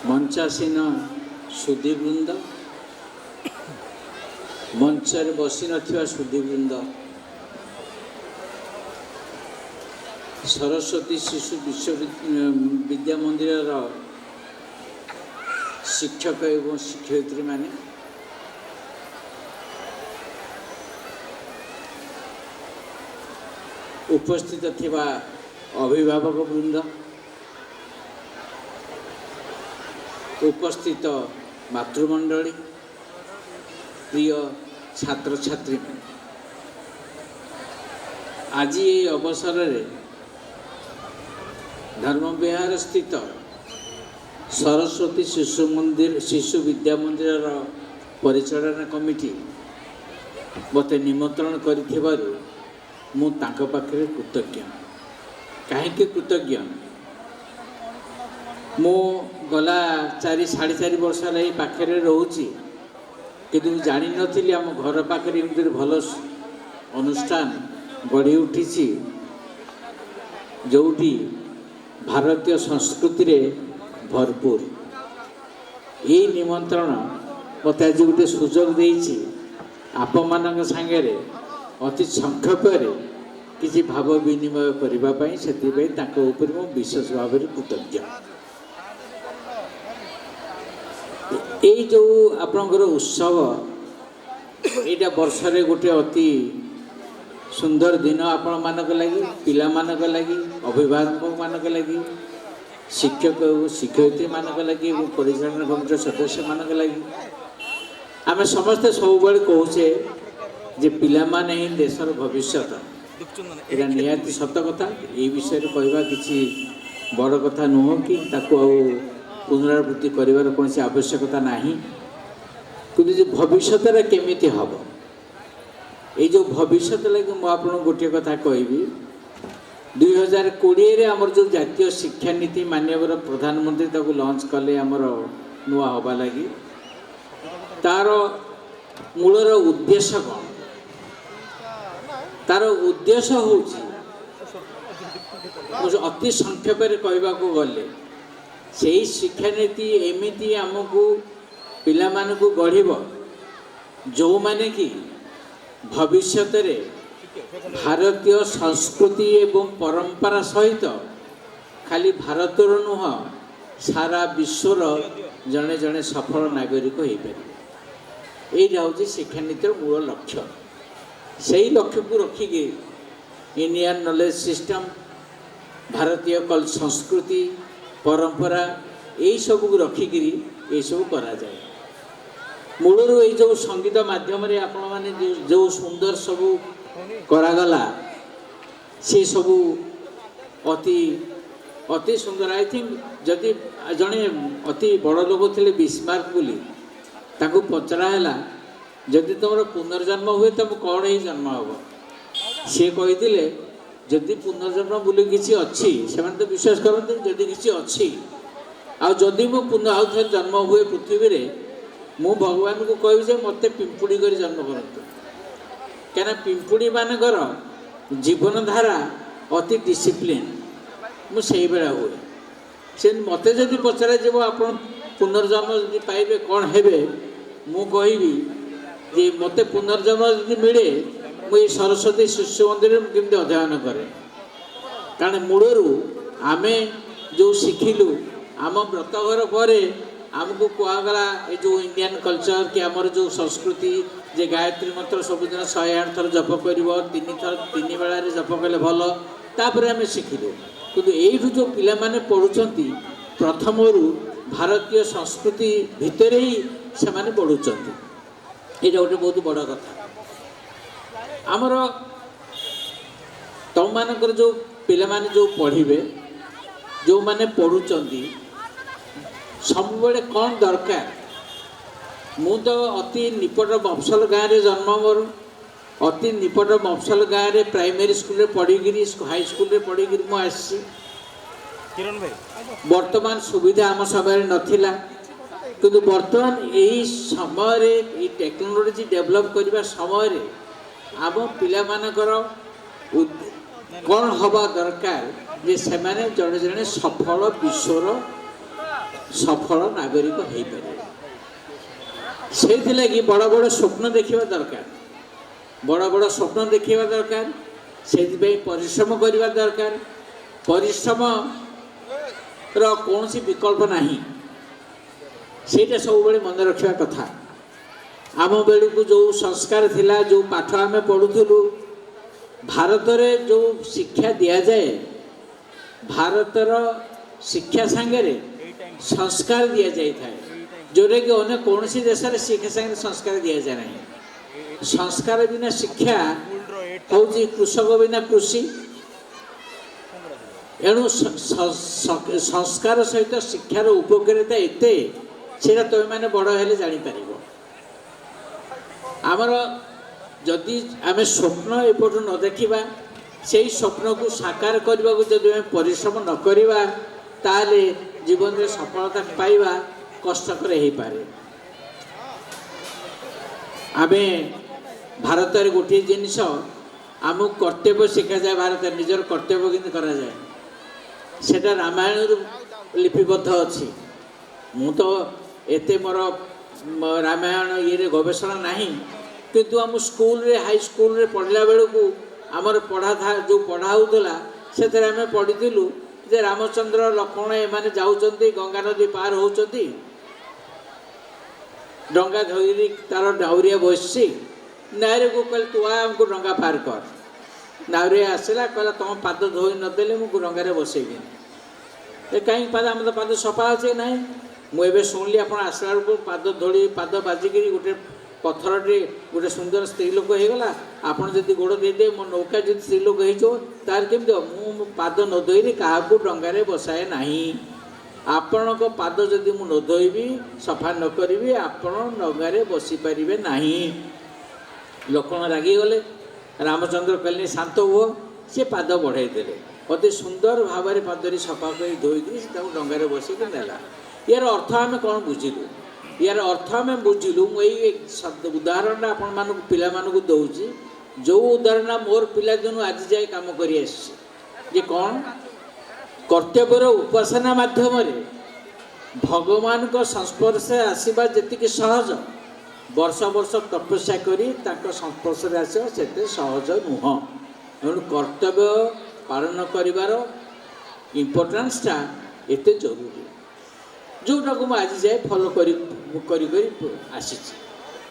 मंचासीन सुधीवृंद मंचर बसी नथिबा सुधीवृंद सरस्वती शिशु विद्या मंदिर शिक्षक एवं शिक्षयित्री माने उपस्थित थिबा अभिभावक वृंद उपस्थित मातृमंडली प्रिय छात्र छात्री आज ये अवसर रे धर्मविहार स्थित सरस्वती शिशु विद्या मंदिर परिचालना कमिटी मते निमंत्रण करिथिबारु मु तांको पाखरे कृतज्ञ। काहेकि कृतज्ञ मु गला 4-4.5 वर्ष रही पाखे रोची कि जानी नथिली आम घर पाखे एमती भल अनुष्ठान गढ़ी उठी जोटी भारतीय संस्कृति रे भरपूर ये निमंत्रण मत आज गोटे सुजोग देछि आप मान सांगे अति संक्षेप किसी भाव विनिमय करने से विशेष भाव में कृतज्ञ। ये जो आपणकर उत्सव यहाँ वर्ष रे गोटे अति सुंदर दिन आपण मानक लगी पिला मानक लगी अभिभावक मानक लगी शिक्षक शिक्षयित्री मानक लगी परिचालन कमिटी सदस्य मानक लगी आम समस्ते सब कहूचे जे पिला माने ही देशर भविष्यत एटा निहाती सत कथा। ये विषय कहवा किसी बड़ कथा नुह कि ताको पुनरावृत्ति करिवार कोनसी आवश्यकता नाही कि भविष्यत केमिति हम ये जो भविष्यत लगे मुझे आपको गोटे कथा कहबी 2020 आमर जो जातीय शिक्षा नीति माननीय प्रधानमंत्री ताको लॉन्च कले आमर नुआ हवा लगी तार मूलर उद्देश्य कौन तार उद्देश्य हूँ अति संक्षेप कहवा गले से शिक्षा नीति एमती आमको पिला मानकु गढ़ जो माने कि भविष्यत रे भारतीय संस्कृति एवं परंपरा सहित खाली भारतर नुह सारा विश्वर जड़े जड़े सफल नागरिक हो पारे। यही हूँ शिक्षा नीतिर मूल लक्ष्य से ही लक्ष्य को रखिकी इंडियन नॉलेज सिस्टम भारतीय कल संस्कृति परंपरा यही सब को रखिकी ये सब करा जाए। मूलर ये जो संगीत माध्यम आपण मैंने जो सुंदर सब करागला से सब अति अति सुंदर आई थिंक जदि जड़े अति बड़ लोक थे बिस्मार्क बोली ताकू पचराला जदि तुम पुनर्जन्म हुए तुम कौन ही जन्म हम सी कही जदि पुनर्जन्म बोली किसी अच्छी से तो विश्वास करते जदि किसी अच्छी आदि मो पुनः आउ थे जन्म हुए पृथ्वी रे मु भगवान को कहि मत पिंपुड़ी कर जन्म करते क्या पिंपुड़ी मानकर जीवन धारा अति डिसिप्लिन मुझे बेला हुए से मत जदि पचरा जीव आप पुनर्जन्म जदि पाइबे कौन हे मु कहबी जे मत पुनर्जन्म जदि मिले मुझे सरस्वती शिशु मंदिर केमती अध्ययन करे कारण मूलरू आमे जो शिखिलु आम व्रतघर पर आमको कहगला ये जो इंडियन कल्चर कि आमर जो संस्कृति जे गायत्री मंत्र सबुदिन 108 थर जप कर 3 बेला जप कले भल तापर आम शिखिलु कि यू जो पिला माने पढ़ुंट प्रथम भारतीय संस्कृति भितर ही से पढ़ुंट ये गोटे बहुत बड़ कथा आमर तुम मानकर जो पिला माने जो पढ़े जो माने पढ़ुंट सब बड़े कौन दरकार मु तो अति निपट मफसल गाँव में जन्म मोर अति निपट मफसल गाँव में प्राइमरी स्कूल पढ़ी हाई स्कूल पढ़ी मुझे वर्तमान सुविधा आम समय नाला किंतु वर्तमान यही समय टेक्नोलोजी डेवलप करने समय आम पिला मानकर कौन हवा दरकार जे से जड़े जड़े सफल विश्वर सफल नागरिक हो पारे से बड़ बड़ स्वप्न देखा दरकार बड़ बड़ स्वप्न देखा दरकार से परिश्रम करने दरकार परिश्रम कौन विकल्प नहीं से सब मन रखा कथा आम बेलू को जो संस्कार थिला जो पाठ आम पढ़ुलु भारत रे जो शिक्षा दि जाए भारतर शिक्षा सांगे संस्कार दि जाए जोटा कि अन्य कौन देश में शिक्षा सांगे संस्कार दि जाए ना संस्कार बिना शिक्षा हूँ कृषक बिना कृषि एणु संस्कार सहित शिक्षार उपकारिता एते से तुम मैंने बड़ हेले जापर आमर जदि आम स्वप्न एपट न देखा से स्वप्न को साकार करने को जब परिश्रम न करवा ताले जीवन में सफलता पाइबा कष्टकर हो पारे आम भारत में गोटे जिनस आमको कर्तव्य शिखा जाए भारत निजर कर्तव्य कि करा जाए सेटा रामायण लिपिबद्ध अच्छी मु तो एते मोर रामायण ये गवेषणा नहीं किंतु आम स्कूल रे हाई स्कूल रे पढ़ला बेलू को आमर पढ़ा था जो पढ़ा होता से आम पढ़ीलु जे रामचंद्र लक्ष्मण एमाने जाउचंती गंगा नदी पार होचंती डंगा धरी तार डाउरिया बससी नायरे को कल तु आमको डंगा पार कर नाउरिया आसला कहला तुम पाद धोई नदेले मुझे डंगारे बसैबी कहीं पाद आम तो पाद सफा अच्छे ना मुझे शुणिली आप आसला बेलू पाद धोड़ी पाद बाजिक गोटे पत्थर गोटे सुंदर स्त्री लोक होगला आपड़ जब गोड़ देदे मो नौका जो स्त्री लोक तार केमती मु पाद न धोई क्या डंगारे बसाए ना आपण पाद जदि मु न धोबी सफा न करी आपण डंगारे बसी पारे ना लक्ष्मण रागिगले रामचंद्र कहले शांत हुओ सी पाद बढ़ाई देले अति सुंदर भाव में पादरी सफा कर धोई डंगारे बसिक नेला यार अर्थ आम कौन बुझिलु यार अर्थ आम बुझिलु मुझे उदाहरण आपण मान पिला दौची जो उदाहरण मोर पिला दिन आज जाए कम कर कौन कर्तव्यर उपासना माध्यम भगवान को संस्पर्श आसवा जी सहज वर्ष वर्ष तपस्या करी संस्पर्श आसते सहज नुह तेणु कर्तव्य पालन कर इम्पोर्टान्सटा एते जरूरी जोटा को आज जाए फॉलो करी आसी।